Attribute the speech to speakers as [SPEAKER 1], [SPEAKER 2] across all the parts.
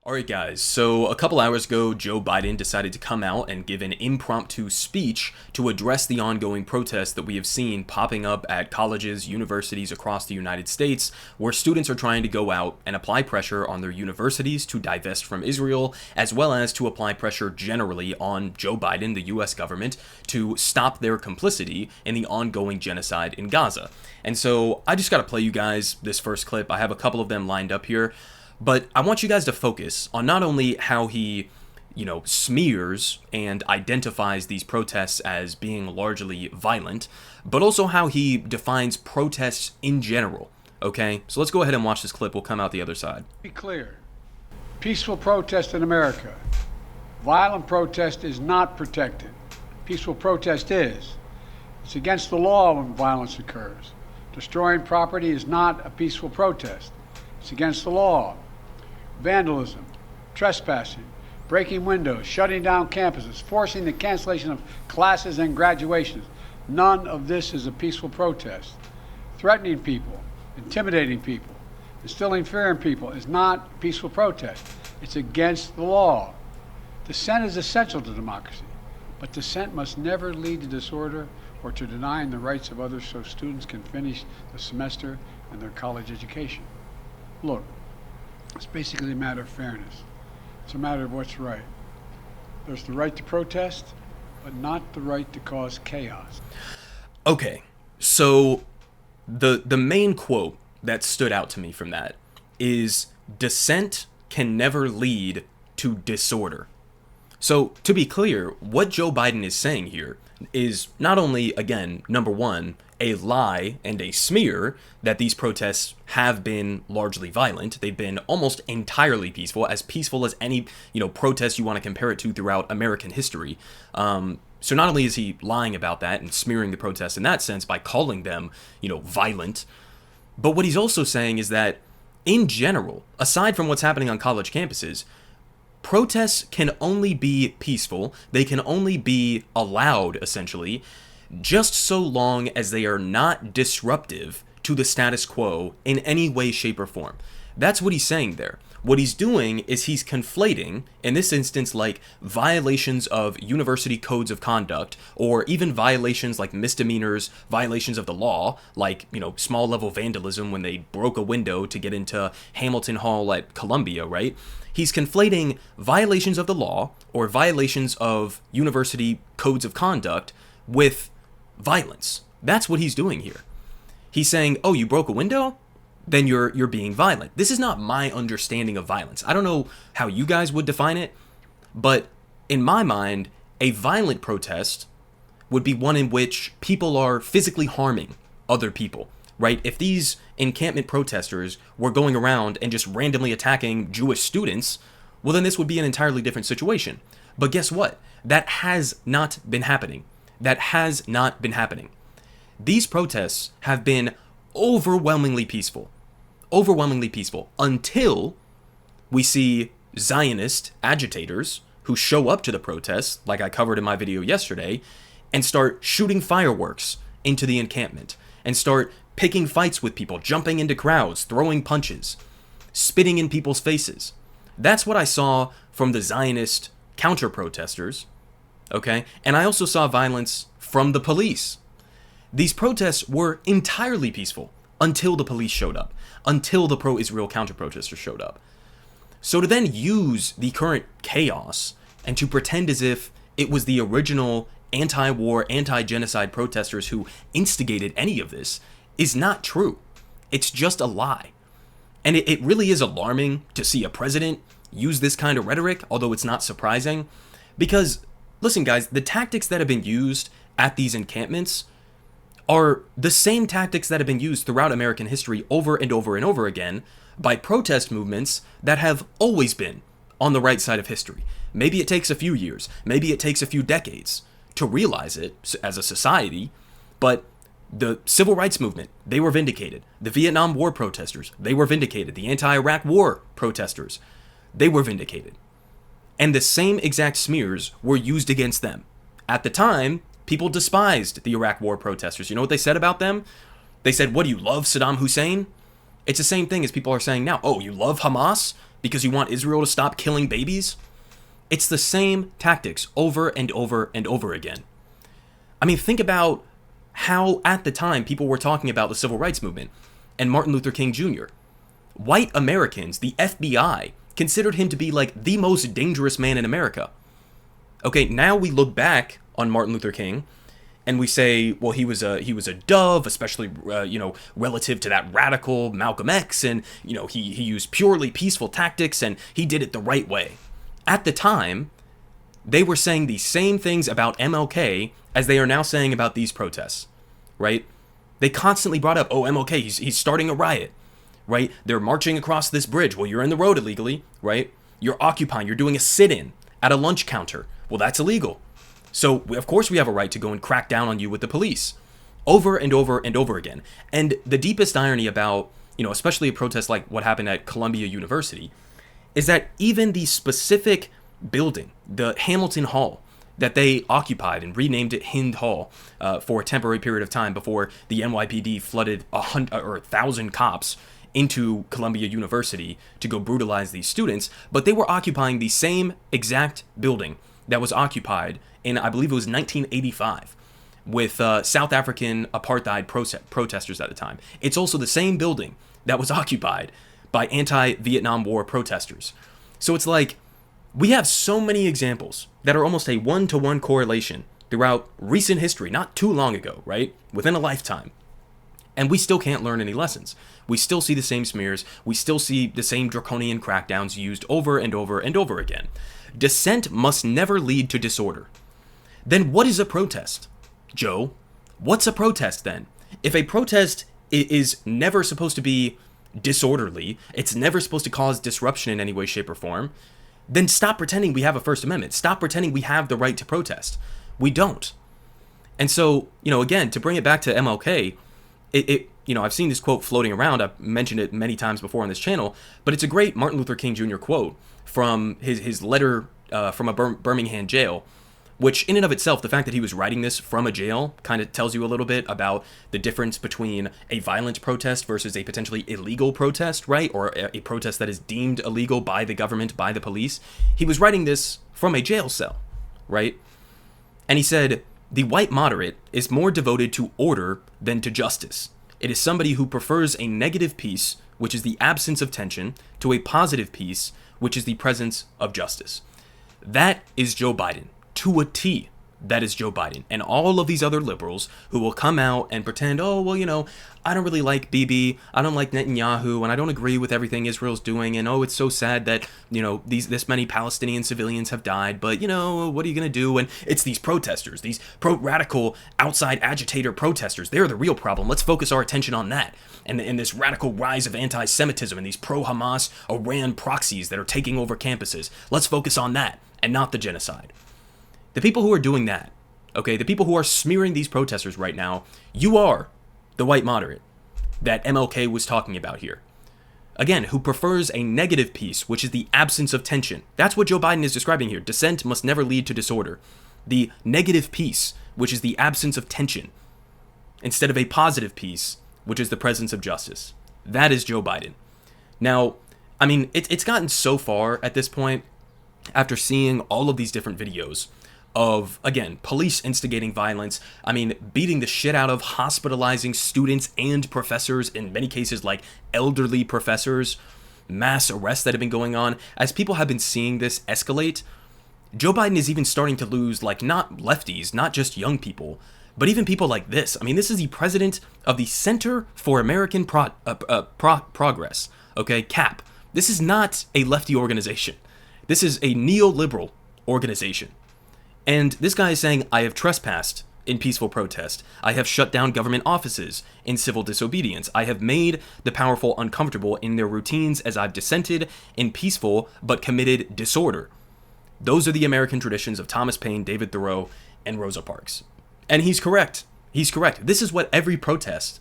[SPEAKER 1] Alright guys, so a couple hours ago, Joe Biden decided to come out and give an impromptu speech to address the ongoing protests that we have seen popping up at colleges, universities across the United States, where students are trying to go out and apply pressure on their universities to divest from Israel, as well as to apply pressure generally on Joe Biden, the US government, to stop their complicity in the ongoing genocide in Gaza. And so I just gotta play you guys this first clip. I have a couple of them lined up here. But I want you guys to focus on not only how he, smears and identifies these protests as being largely violent, but also how he defines protests in general. Okay? So let's go ahead and watch this clip. We'll come out the other side.
[SPEAKER 2] Be clear. Peaceful protest in America. Violent protest is not protected. Peaceful protest is. It's against the law when violence occurs. Destroying property is not a peaceful protest. It's against the law. Vandalism, trespassing, breaking windows, shutting down campuses, forcing the cancellation of classes and graduations. None of this is a peaceful protest. Threatening people, intimidating people, instilling fear in people is not a peaceful protest. It's against the law. Dissent is essential to democracy, but dissent must never lead to disorder or to denying the rights of others so students can finish the semester and their college education. Look, it's basically a matter of fairness. It's a matter of what's right. There's the right to protest, but not the right to cause chaos.
[SPEAKER 1] Okay, so the main quote that stood out to me from that is dissent can never lead to disorder. So to be clear, what Joe Biden is saying here is not only, again, number one, a lie and a smear that these protests have been largely violent. They've been almost entirely peaceful as any, protest you want to compare it to throughout American history. So not only is he lying about that and smearing the protests in that sense by calling them, violent, but what he's also saying is that in general, aside from what's happening on college campuses, protests can only be peaceful. They can only be allowed, essentially, just so long as they are not disruptive to the status quo in any way, shape, or form. That's what he's saying there. What he's doing is he's conflating, in this instance, like violations of university codes of conduct, or even violations like misdemeanors, violations of the law, like, small level vandalism when they broke a window to get into Hamilton Hall at Columbia, right? He's conflating violations of the law or violations of university codes of conduct with violence. That's what he's doing here. He's saying, oh, you broke a window? Then you're being violent. This is not my understanding of violence. I don't know how you guys would define it, but in my mind, a violent protest would be one in which people are physically harming other people, right? If these encampment protesters were going around and just randomly attacking Jewish students, well, then this would be an entirely different situation. But guess what? That has not been happening. That has not been happening. These protests have been overwhelmingly peaceful until we see Zionist agitators who show up to the protests, like I covered in my video yesterday, and start shooting fireworks into the encampment and start picking fights with people, jumping into crowds, throwing punches, spitting in people's faces. That's what I saw from the Zionist counter-protesters, okay? And I also saw violence from the police. These protests were entirely peaceful until the police showed up, until the pro-Israel counter-protesters showed up. So to then use the current chaos and to pretend as if it was the original anti-war, anti-genocide protesters who instigated any of this is not true. It's just a lie. And it really is alarming to see a president use this kind of rhetoric, although it's not surprising, because, listen guys, the tactics that have been used at these encampments are the same tactics that have been used throughout American history over and over and over again by protest movements that have always been on the right side of history. Maybe it takes a few years, maybe it takes a few decades to realize it as a society, but the civil rights movement, they were vindicated. The Vietnam War protesters, they were vindicated. The anti-Iraq War protesters, they were vindicated. And the same exact smears were used against them. At the time, people despised the Iraq War protesters. You know what they said about them? They said, what, do you love Saddam Hussein? It's the same thing as people are saying now. Oh, you love Hamas? because you want Israel to stop killing babies? It's the same tactics over and over and over again. I mean, think about how at the time people were talking about the civil rights movement and Martin Luther King Jr. White Americans, the FBI, considered him to be like the most dangerous man in America. Okay, now we look back on Martin Luther King and we say, well, he was a dove, especially relative to that radical Malcolm X, and he used purely peaceful tactics and he did it the right way. At the time, they were saying the same things about MLK as they are now saying about these protests, right? They constantly brought up, oh, MLK, he's starting a riot, right? They're marching across this bridge. Well, you're in the road illegally, right? You're occupying, you're doing a sit-in at a lunch counter. Well, that's illegal. So, of course, we have a right to go and crack down on you with the police. Over and over and over again. And the deepest irony about, especially a protest like what happened at Columbia University, is that even the specific building, the Hamilton Hall, that they occupied and renamed it Hind Hall for a temporary period of time before the NYPD flooded 1,000 cops into Columbia University to go brutalize these students, but they were occupying the same exact building that was occupied in, I believe it was 1985, with South African apartheid protesters at the time. It's also the same building that was occupied by anti-Vietnam War protesters. So it's like, we have so many examples that are almost a one-to-one correlation throughout recent history, not too long ago, right? Within a lifetime. And we still can't learn any lessons. We still see the same smears. We still see the same draconian crackdowns used over and over and over again. Dissent must never lead to disorder. Then what is a protest? Joe, what's a protest then? If a protest is never supposed to be disorderly, it's never supposed to cause disruption in any way, shape, or form, then stop pretending we have a First Amendment. Stop pretending we have the right to protest. We don't. And so, again, to bring it back to MLK, I've seen this quote floating around. I've mentioned it many times before on this channel, but it's a great Martin Luther King Jr. quote from his letter from a Birmingham jail, which in and of itself, the fact that he was writing this from a jail kind of tells you a little bit about the difference between a violent protest versus a potentially illegal protest, right? Or a protest that is deemed illegal by the government, by the police. He was writing this from a jail cell, right? And he said, "The white moderate is more devoted to order than to justice. It is somebody who prefers a negative peace, which is the absence of tension, to a positive peace, which is the presence of justice." That is Joe Biden. To a T, that is Joe Biden. And all of these other liberals who will come out and pretend, oh, well, I don't really like Bibi, I don't like Netanyahu, and I don't agree with everything Israel's doing, and oh, it's so sad that, this many Palestinian civilians have died, but, what are you going to do? And it's these protesters, these pro-radical outside agitator protesters, they're the real problem. Let's focus our attention on that. And this radical rise of anti-Semitism and these pro-Hamas Iran proxies that are taking over campuses. Let's focus on that and not the genocide. The people who are doing that, okay, the people who are smearing these protesters right now, you are the white moderate that MLK was talking about here. Again, who prefers a negative peace, which is the absence of tension. That's what Joe Biden is describing here. Dissent must never lead to disorder. The negative peace, which is the absence of tension, instead of a positive peace, which is the presence of justice. That is Joe Biden. Now, I mean, it's gotten so far at this point, after seeing all of these different videos of, again, police instigating violence, I mean, beating the shit out of, hospitalizing students and professors, in many cases like elderly professors, mass arrests that have been going on. As people have been seeing this escalate, Joe Biden is even starting to lose, like, not lefties, not just young people, but even people like this. I mean, this is the president of the Center for American Progress, okay, CAP. This is not a lefty organization. This is a neoliberal organization. And this guy is saying, I have trespassed in peaceful protest. I have shut down government offices in civil disobedience. I have made the powerful uncomfortable in their routines as I've dissented in peaceful but committed disorder. Those are the American traditions of Thomas Paine, David Thoreau, and Rosa Parks. And he's correct. He's correct. This is what every protest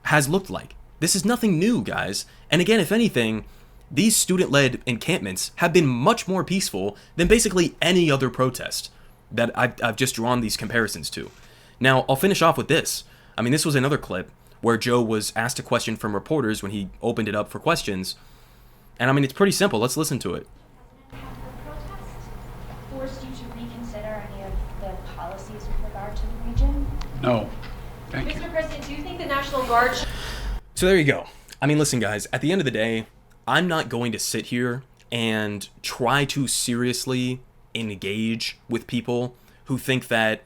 [SPEAKER 1] has looked like. This is nothing new, guys. And again, if anything, these student-led encampments have been much more peaceful than basically any other protest that I've just drawn these comparisons to. Now, I'll finish off with this. I mean, this was another clip where Joe was asked a question from reporters when he opened it up for questions. And I mean, it's pretty simple. Let's listen to it.
[SPEAKER 3] Have the protests forced you to reconsider any of the policies with regard to the region?
[SPEAKER 2] No. Thank you.
[SPEAKER 4] Mr. President, do you think the National Guard...
[SPEAKER 1] So there you go. I mean, listen, guys, at the end of the day, I'm not going to sit here and try to seriously engage with people who think that,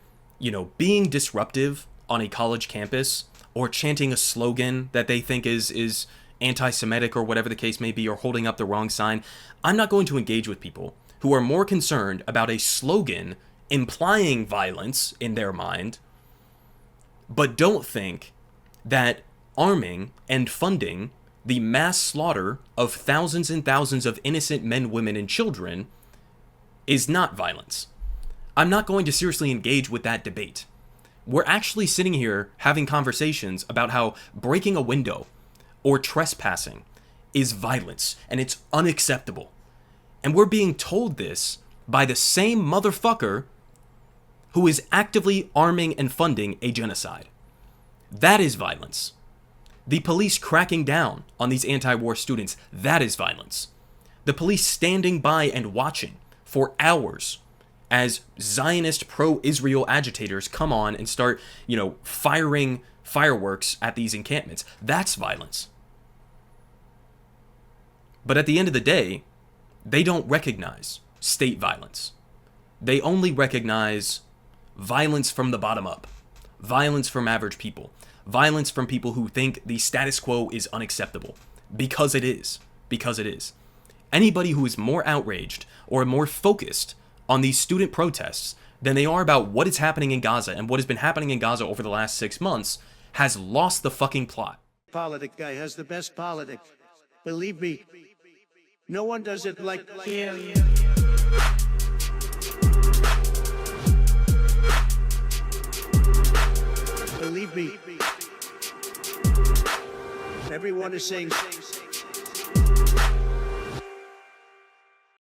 [SPEAKER 1] being disruptive on a college campus or chanting a slogan that they think is anti-Semitic or whatever the case may be, or holding up the wrong sign. I'm not going to engage with people who are more concerned about a slogan implying violence in their mind, but don't think that arming and funding the mass slaughter of thousands and thousands of innocent men, women, and children is not violence. I'm not going to seriously engage with that debate. We're actually sitting here having conversations about how breaking a window or trespassing is violence and it's unacceptable. And we're being told this by the same motherfucker who is actively arming and funding a genocide. That is violence. The police cracking down on these anti-war students, that is violence. The police standing by and watching for hours as Zionist pro-Israel agitators come on and start, firing fireworks at these encampments. That's violence. But at the end of the day, they don't recognize state violence. They only recognize violence from the bottom up, violence from average people, violence from people who think the status quo is unacceptable, because it is. Anybody who is more outraged or more focused on these student protests than they are about what is happening in Gaza and what has been happening in Gaza over the last 6 months has lost the fucking plot.
[SPEAKER 5] Politic guy has the best politic. Believe me, no one does it like him. Believe me, everyone is saying